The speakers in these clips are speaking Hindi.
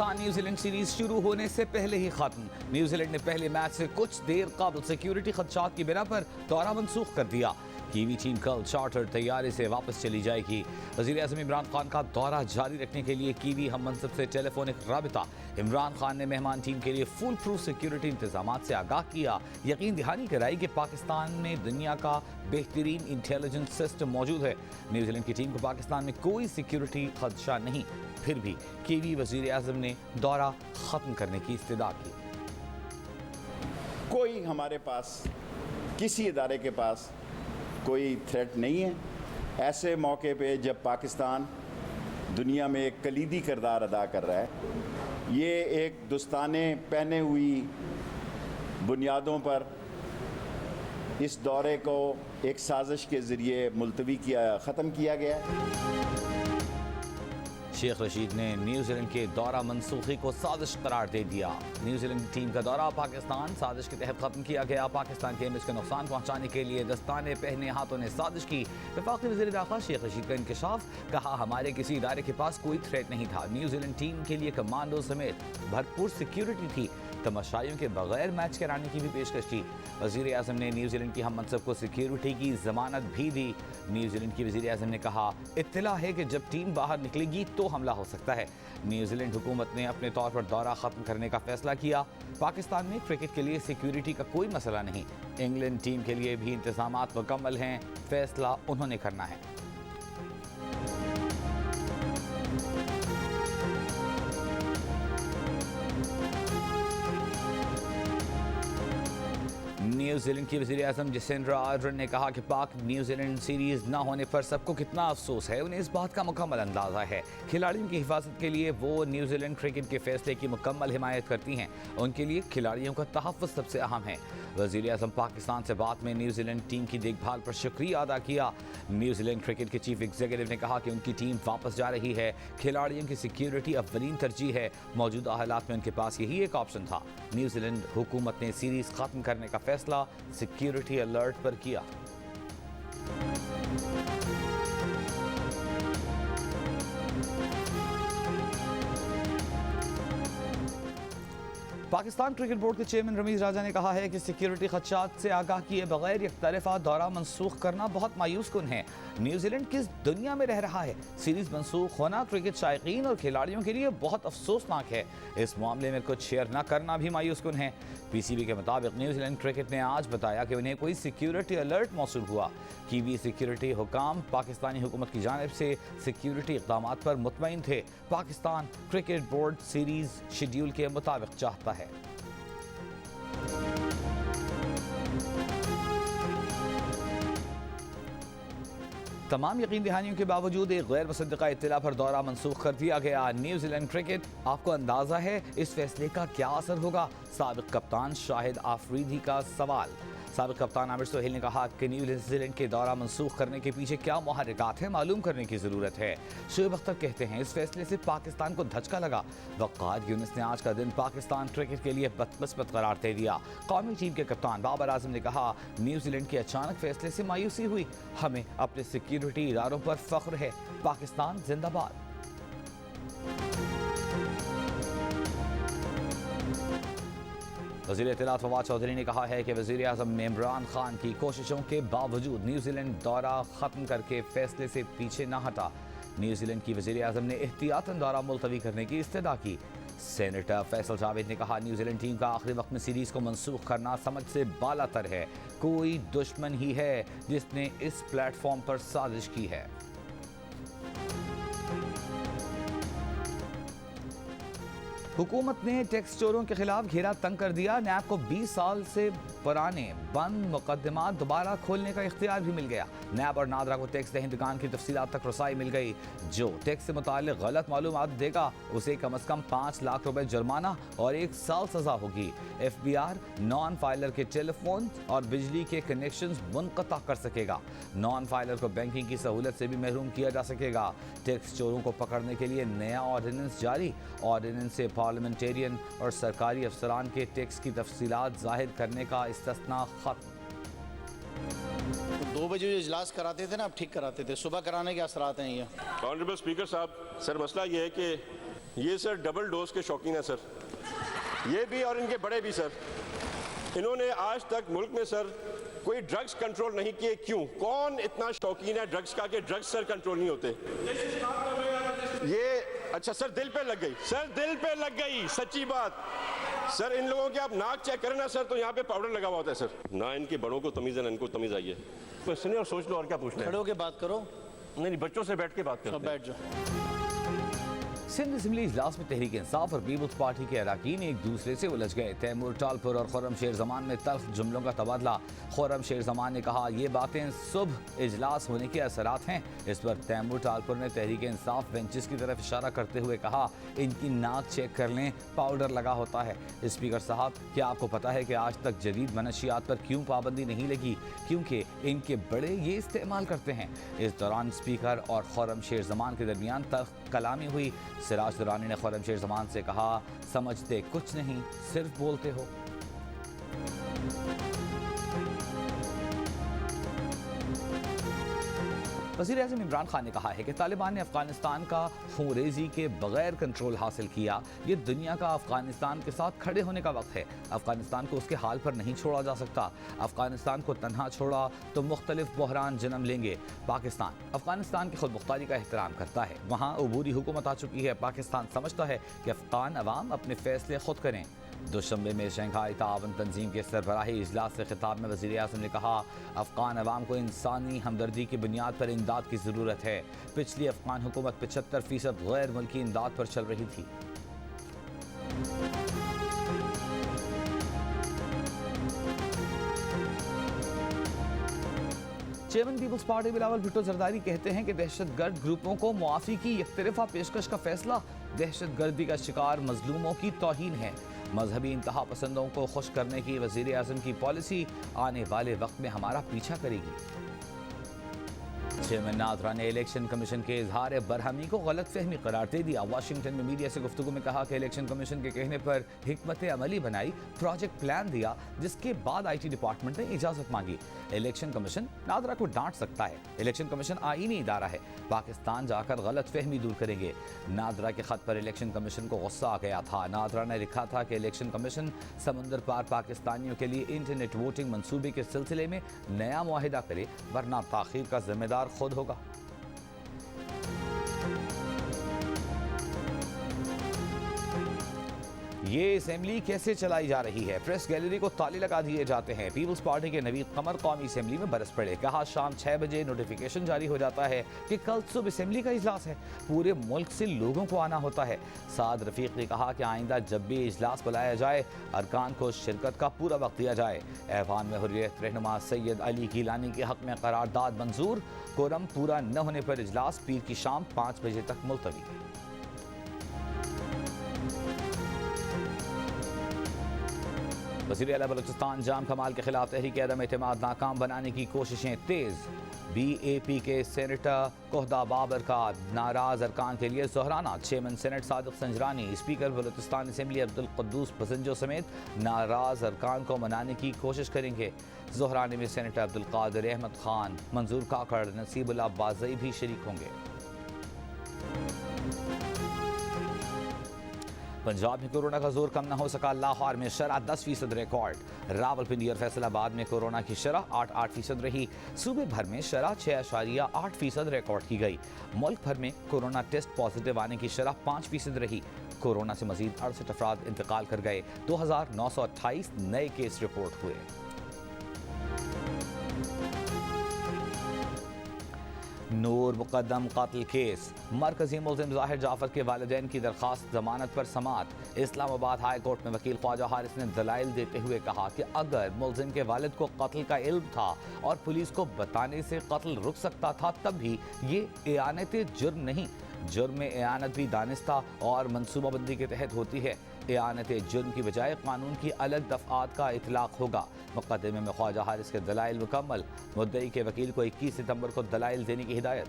पाकिस्तान न्यूजीलैंड सीरीज शुरू होने से पहले ही खत्म। न्यूजीलैंड ने पहले मैच से कुछ देर कबल सिक्योरिटी खदशात की बिना पर दौरा मनसूख कर दिया। कीवी टीम कल चार्टर तैयारी से वापस चली जाएगी। वज़ीर-ए-आज़म इमरान खान का दौरा जारी रखने के लिए कीवी हम मनसब से टेलीफोनिक राबिता। इमरान खान ने मेहमान टीम के लिए फुल प्रूफ सिक्योरिटी इंतजाम से आगाह किया। यकीन दहानी कराई कि पाकिस्तान में दुनिया का बेहतरीन इंटेलिजेंस सिस्टम मौजूद है। न्यूजीलैंड की टीम को पाकिस्तान में कोई सिक्योरिटी खदशा नहीं, फिर भी कीवी वज़ीर-ए-आज़म ने दौरा ख़त्म करने की इस्तदा की। कोई हमारे पास किसी इदारे के पास कोई थ्रेट नहीं है। ऐसे मौके पे जब पाकिस्तान दुनिया में एक कलीदी किरदार अदा कर रहा है, ये एक दोस्ताने पहने हुई बुनियादों पर इस दौरे को एक साजिश के ज़रिए मुलतवी ख़त्म किया गया है। शेख रशीद ने न्यूजीलैंड के दौरा मनसूखी को साजिश करार दे दिया। न्यूजीलैंड टीम का दौरा पाकिस्तान साजिश के तहत खत्म किया गया। पाकिस्तान के इमेज को नुकसान पहुंचाने के लिए दस्ताने पहने हाथों ने साजिश की। वफाकी वज़ीर दाखिला शेख रशीद का इंकशाफ, कहा हमारे किसी इदारे के पास कोई थ्रेट नहीं था। न्यूजीलैंड टीम के लिए कमांडो समेत भरपूर सिक्योरिटी थी। तमाशाइयों के बगैर मैच कराने की भी पेशकश की। वज़ीर-ए-आज़म ने न्यूजीलैंड की हम मनसब को सिक्योरिटी की जमानत भी दी। न्यूजीलैंड की वज़ीर-ए-आज़म ने कहा, इत्तला है कि जब टीम बाहर निकलेगी तो हमला हो सकता है। न्यूजीलैंड हुकूमत ने अपने तौर पर दौरा ख़त्म करने का फैसला किया। पाकिस्तान में क्रिकेट के लिए सिक्योरिटी का कोई मसला नहीं। इंग्लैंड टीम के लिए भी इंतज़ामात मुकम्मल हैं, फैसला उन्होंने करना है। न्यूजीलैंड की वज़ीर-ए-आज़म जसिंड्रा आर्डर्न ने कहा कि पाक न्यूजीलैंड सीरीज़ न होने पर सबको कितना अफसोस है, उन्हें इस बात का मुकम्मल अंदाज़ा है। खिलाड़ियों की हिफाजत के लिए वो न्यूजीलैंड क्रिकेट के फैसले की मुकम्मल हिमायत करती हैं। उनके लिए खिलाड़ियों का तहफ़्फ़ुज़ सबसे अहम है। वज़ीर-ए-आज़म पाकिस्तान से बात में न्यूजीलैंड टीम की देखभाल पर शुक्रिया अदा किया। न्यूजीलैंड क्रिकेट के चीफ एग्जीक्यूटिव ने कहा कि उनकी टीम वापस जा रही है। खिलाड़ियों की सिक्योरिटी अव्वलीन तरजीह है। मौजूदा हालात में उनके पास यही एक ऑप्शन था। न्यूजीलैंड हुकूमत ने सीरीज़ ख़त्म करने का फैसला सिक्योरिटी अलर्ट पर किया। पाकिस्तान क्रिकेट बोर्ड के चेयरमैन रमीज राजा ने कहा है कि सिक्योरिटी खदशात से आगाह किए बगैर एक तरफा दौरा मनसूख करना बहुत मायूस कुन है। न्यूजीलैंड किस दुनिया में रह रहा है? सीरीज मनसूख होना क्रिकेट शायकीन और खिलाड़ियों के लिए बहुत अफसोसनाक है। इस मामले में कुछ शेयर न करना भी मायूस कुन है। पीसीबी के मुताबिक न्यूजीलैंड क्रिकेट ने आज बताया कि उन्हें कोई सिक्योरिटी अलर्ट मौसूल हुआ। कीवी सिक्योरिटी हुकाम पाकिस्तानी हुकूमत की जानिब से सिक्योरिटी इक़दाम पर मुतमईन थे। Pakistan cricket board series schedule के मुताबिक चाहता है। तमाम यकीन दहानियों के बावजूद एक गैर मुसद्दक़ा इत्तला पर दौरा मनसूख कर दिया गया। न्यूजीलैंड क्रिकेट, आपको अंदाज़ा है इस फैसले का क्या असर होगा? साबिक़ कप्तान शाहिद आफरीदी का सवाल। साबिक़ कप्तान आमिर सोहेल ने कहा कि न्यूजीलैंड के दौरा मनसूख करने के पीछे क्या मुहर्रिकात हैं, मालूम करने की ज़रूरत है। शोएब अख्तर कहते हैं इस फैसले से पाकिस्तान को धचका लगा। वक़ार यूनिस ने आज का दिन पाकिस्तान क्रिकेट के लिए बदकिस्मत करार दे दिया। कौमी टीम के कप्तान बाबर आजम ने कहा, न्यूजीलैंड के अचानक फैसले से मायूसी हुई। हमें अपने सिक्योरिटी इदारों पर फ़ख्र है। पाकिस्तान जिंदाबाद। वज़ीर इत्तलात फवाद चौधरी ने कहा है कि वज़ीर-ए-आज़म इमरान खान की कोशिशों के बावजूद न्यूजीलैंड दौरा ख़त्म करके फैसले से पीछे न हटा। न्यूजीलैंड की वज़ीर-ए-आज़म ने एहतियातन दौरा मुलतवी करने की इस्तदा की। सेनेटर फैसल जावेद ने कहा, न्यूजीलैंड टीम का आखिरी वक्त में सीरीज़ को मनसूख करना समझ से बालातर है। कोई दुश्मन ही है जिसने इस प्लेटफॉर्म पर साजिश की है। हुकूमत ने टैक्स चोरों के खिलाफ घेरा तंग कर दिया। नैब को 20 साल से पुराने बंद मुकदमात दोबारा खोलने का इख्तियार भी मिल गया। नैब और नादरा को टैक्स दहिंदगान की तफसीलात तक रसाई मिल गई। जो टैक्स से मुताल्लिक गलत मालूमात देगा उसे कम अज़ कम 5 लाख रुपए जुर्माना और 1 साल सजा होगी। FBR नॉन फाइलर के टेलीफोन और बिजली के कनेक्शन मुनक़ता कर सकेगा। नॉन फाइलर को बैंकिंग की सहूलत से भी महरूम किया जा सकेगा। टैक्स चोरों को पकड़ने के लिए नया ऑर्डिनेंस जारी। ऑर्डिनेंस से पार्लियामेंटेरियन और सरकारी अफसरान के टैक्स की तफसीलात जाहिर करने का इस्तिस्ना खत्म। 2 बजे जो इजलास कराते थे ना, अब ठीक कराते थे। सुबह कराने के असरात हैं ये। ऑनरेबल स्पीकर साहब, सर मसला ये है कि ये सर डबल डोज के शौकीन है सर, ये भी और इनके बड़े भी सर। इन्होंने आज तक मुल्क में सर कोई ड्रग्स कंट्रोल नहीं किए। क्यों? कौन इतना शौकीन है ड्रग्स का कि ड्रग्स सर कंट्रोल नहीं होते? ये अच्छा सर दिल पे लग गई, सर दिल पे लग गई, सच्ची बात सर। इन लोगों के आप नाक चेक करें ना सर, तो यहाँ पे पाउडर लगा हुआ होता है सर। ना इनके बड़ों को तमीज़ है ना इनको तमीज़ आई है। तो सुनिए और सोच लो और क्या पूछना है। खड़े होके बात करो। नहीं, बच्चों से बैठ के बात करो। बैठ जाओ। सिंध असम्बली इजलास में तहरीक इंसाफ और पीपुल्स पार्टी के अरकान एक दूसरे से उलझ गए। तैमूर टालपुर और खुर्रम शेर जमान में तल्ख जुमलों का तबादला। खुर्रम शेर जमान ने कहा ये बातें सुबह इजलास होने के असरात हैं। इस पर तैमूर टालपुर ने तहरीक इंसाफ बेंचेस की तरफ इशारा करते हुए कहा इनकी नाक चेक कर लें, पाउडर लगा होता है। स्पीकर साहब, क्या आपको पता है कि आज तक जदीद मनशियात पर क्यों पाबंदी नहीं लगी? क्योंकि इनके बड़े ये इस्तेमाल करते हैं। इस दौरान स्पीकर और खुर्रम शेर जमान के दरमियान तल्ख कलामी हुई। सिराज दुरानी ने खुर्रम शेर जमान से कहा समझते कुछ नहीं, सिर्फ बोलते हो। वज़ीर-ए-आज़म इमरान खान ने कहा है कि तालिबान ने अफगानिस्तान का खूंरेजी के बगैर कंट्रोल हासिल किया। ये दुनिया का अफगानिस्तान के साथ खड़े होने का वक्त है। अफगानिस्तान को उसके हाल पर नहीं छोड़ा जा सकता। अफगानिस्तान को तन्हा छोड़ा तो मुख्तलिफ बहरान जन्म लेंगे। पाकिस्तान अफगानिस्तान की खुद मुख्तारी का एहतराम करता है। वहाँ अबूरी हुकूमत आ चुकी है। पाकिस्तान समझता है कि अफगान अवाम अपने फैसले खुद करें। दुशंबे में शंघाई तावन तंजीम के सरबराही इजलास से खिताब में वज़ीर-ए-आज़म ने कहा अफगान अवाम को इंसानी हमदर्दी की बुनियाद पर इमदाद की ज़रूरत है। पिछली अफगान हुकूमत 75% गैर मुल्की इमदाद पर चल रही थी। चेयरमैन पीपुल्स पार्टी बिलावल भुट्टो जरदारी कहते हैं कि दहशतगर्द ग्रुपों को मुआफ़ी की एकतरफ़ा पेशकश का फैसला दहशतगर्दी का शिकार मजलूमों की तौहीन है। मजहबी इंतहा पसंदों को खुश करने की वज़ीर-ए-आज़म की पॉलिसी आने वाले वक्त में हमारा पीछा करेगी। चेयरमैन नादरा ने इलेक्शन कमीशन के इजहार बरहमी को गलत फहमी करार दे दिया। वाशिंगटन में मीडिया से गुफ्तगू में कहा कि इलेक्शन कमीशन के कहने पर हिकमत अमली बनाई, प्रोजेक्ट प्लान दिया, जिसके बाद IT डिपार्टमेंट ने इजाज़त मांगी। इलेक्शन कमीशन नादरा को डांट सकता है। इलेक्शन कमीशन आईनी इदारा है। पाकिस्तान जाकर गलत फहमी दूर करेंगे। नादरा के खत पर इलेक्शन कमीशन को गुस्सा आ गया था। नादरा ने लिखा था कि इलेक्शन कमीशन समुंदर पार पाकिस्तानियों के लिए इंटरनेट वोटिंग मंसूबे के सिलसिले में नया मुआहिदा करे, वरना ताखीर का जिम्मेदार खुद होगा। ये असेंबली कैसे चलाई जा रही है? प्रेस गैलरी को ताले लगा दिए जाते हैं। पीपुल्स पार्टी के नवीद कमर कौमी असेंबली में बरस पड़े। कहा शाम 6 बजे नोटिफिकेशन जारी हो जाता है कि कल सुबह असेंबली का इजलास है। पूरे मुल्क से लोगों को आना होता है। साद रफीक ने कहा कि आइंदा जब भी इजलास बुलाया जाए अरकान को शिरकत का पूरा वक्त दिया जाए। ऐवान में हुर्रियत रहनुमा सैयद अली गिलानी के हक में करारदाद मंजूर। कोरम पूरा न होने पर इजलास पीर की शाम 5 बजे तक मुलतवी। वज़ीर आला बलूचिस्तान जाम कमाल के खिलाफ तहरीक अदम एतमाद नाकाम बनाने की कोशिशें तेज़। BAP के सेनेटर कोहदा बाबर का नाराज अरकान के लिए ज़ोहराना। Chairman senate Sadiq Sanjrani, speaker Balochistan assembly Abdul Quddus Bizenjo समेत नाराज अरकान को मनाने की कोशिश करेंगे। ज़ोहरानी में सेनेटर अब्दुल कादिर अहमद खान, मंजूर काकड़, नसीबुल्लाह बाज़ई भी शरीक होंगे। पंजाब में कोरोना का जोर कम न हो सका। लाहौर में शरह 10% रिकॉर्ड। रावलपिंडी और फैसलाबाद में कोरोना की शरह 8% रही। सूबे भर में शरह 6.8% रिकॉर्ड की गई। मुल्क भर में कोरोना टेस्ट पॉजिटिव आने की शरह 5% रही। कोरोना से मजीद 68 अफराद इंतकाल कर गए। 2928 नए केस रिपोर्ट हुए। नूर मुकदम कत्ल केस। मरकजी मुल्ज़िम ज़ाहिर जाफर के वालिदैन की दरख्वास्त जमानत पर समाअत। इस्लामाबाद हाई कोर्ट में वकील ख्वाजा हारिस ने दलाइल देते हुए कहा कि अगर मुल्ज़िम के वालिद को कत्ल का इल्म था और पुलिस को बताने से कत्ल रुक सकता था तब भी ये एआनत जुर्म नहीं। जुर्म में एआनत भी दानिस्ता और मनसूबाबंदी के तहत होती है। एआनत जुर्म की बजाय कानून की अलग दफ़ात का इतलाक़ होगा। मुक़दमे में ख्वाजा हारिस के दलाइल मुकम्मल। मुद्दई के वकील को 21 सितंबर को दलाइल देने की हिदायत।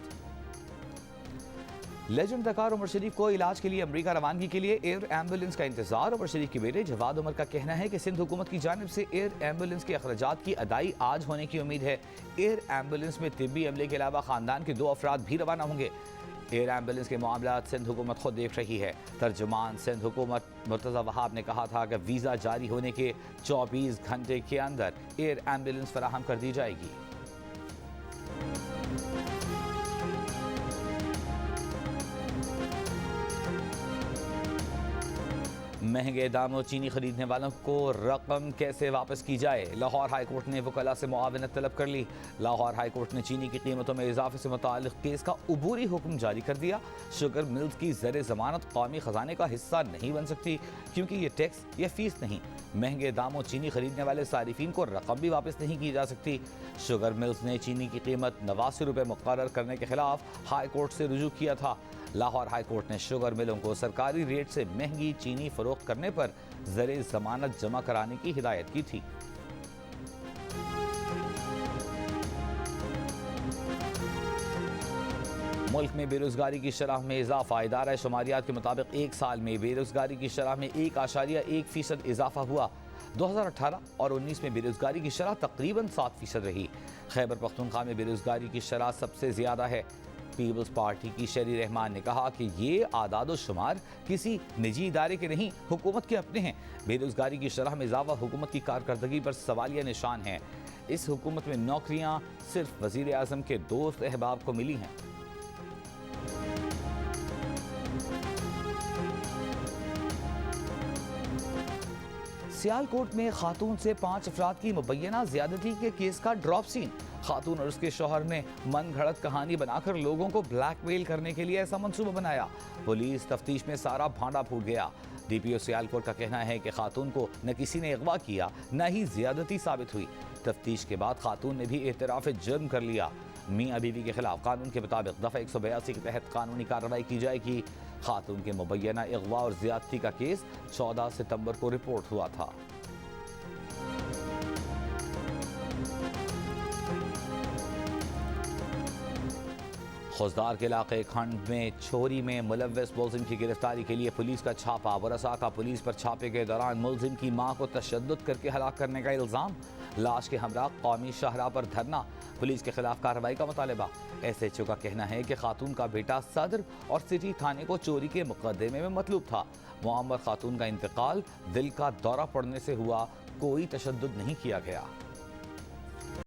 लेजेंड अदाकार उमर शरीफ को इलाज के लिए अमरीका रवानगी के लिए एयर एम्बुलेंस का इंतजार। उमर शरीफ के बेटे जवाद उमर का कहना है कि सिंध हुकूमत की जानिब से एयर एम्बुलेंस के अखराजात की अदाई आज होने की उम्मीद है। एयर एम्बुलेंस में तिब्बी अमले के अलावा खानदान के 2 अफराद भी रवाना होंगे। एयर एम्बुलेंस के मामला सिंध हुकूमत खुद देख रही है। तर्जुमान सिंध हुकूमत मुर्तज़ा वहाब ने कहा था कि वीज़ा जारी होने के 24 घंटे के अंदर एयर एम्बुलेंस फराहम कर दी जाएगी। महंगे दामों चीनी खरीदने वालों को रकम कैसे वापस की जाए, लाहौर हाई कोर्ट ने वकला से मुआवनत तलब कर ली। लाहौर हाई कोर्ट ने चीनी की कीमतों में इजाफे से मुताल्लिक़ केस का उबूरी हुक्म जारी कर दिया। शुगर मिल्स की ज़र ज़मानत कौमी ख़जाने का हिस्सा नहीं बन सकती क्योंकि ये टैक्स या फीस नहीं। महंगे दामों चीनी खरीदने वाले सारिफिन को रकम भी वापस नहीं की जा सकती। शुगर मिल्स ने चीनी की कीमत 89 रुपये मुकर्रर करने के खिलाफ हाई कोर्ट से रुजू किया था। लाहौर हाई कोर्ट ने शुगर मिलों को सरकारी रेट से महंगी चीनी फरोख्त करने पर ज़र ज़मानत जमा कराने की हिदायत की थी। मुल्क में बेरोजगारी की शरह में इजाफा। इदारा शुमारियात के मुताबिक एक साल में बेरोजगारी की शरह में 1.1% इजाफा हुआ। 2018 और 19 में बेरोजगारी की शरह तकरीबन 7% रही। खैबर पख्तूनख्वा में बेरोजगारी की शरह सबसे ज़्यादा है। पीपल्स पार्टी की शरी रहमान ने कहा कि ये आदाद शुमार किसी निजी इदारे के नहीं, हुकूमत के अपने हैं। बेरोजगारी की शरह में इजाफा हुकूमत की कारकर्दगी पर सवालिया निशान है। इस हुकूमत में नौकरियां सिर्फ वज़ीर आज़म के दोस्त अहबाब को मिली हैं। सियालकोट में खातून से 5 अफराद की मुबैना ज्यादती के केस का ड्रॉप सीन। खातून और उसके शौहर ने मन घड़त कहानी बनाकर लोगों को ब्लैकमेल करने के लिए ऐसा मंसूबा बनाया। पुलिस तफ्तीश में सारा भांडा फूट गया। DPO सियालकोट का कहना है कि खातून को न किसी ने अगवा किया न ही ज्यादती साबित हुई। तफ्तीश के बाद खातून ने भी एतराफ़ जुर्म कर लिया। मियाँ बीवी के खिलाफ कानून के मुताबिक दफ़ा 182 के तहत कानूनी कार्रवाई की जाएगी। खातून के मुबैना अगवा और ज्यादती का केस 14 सितंबर को रिपोर्ट हुआ था। खुजदार के इलाके खंड में छोरी में मुलव्वस मुलजिम की गिरफ्तारी के लिए पुलिस का छापा। वरसा का पुलिस पर छापे के दौरान मुलजिम की मां को तशद्दुद करके हलाक करने का इल्ज़ाम। लाश के हमरा कौमी शाहरा पर धरना। पुलिस के खिलाफ कार्रवाई का मुतालबा। SHO का कहना है कि खातून का बेटा सदर और सिटी थाने को चोरी के मुकदमे में मतलूब था। मुअम्मर खातून का इंतकाल दिल का दौरा पड़ने से हुआ, कोई तशद्दुद नहीं किया गया।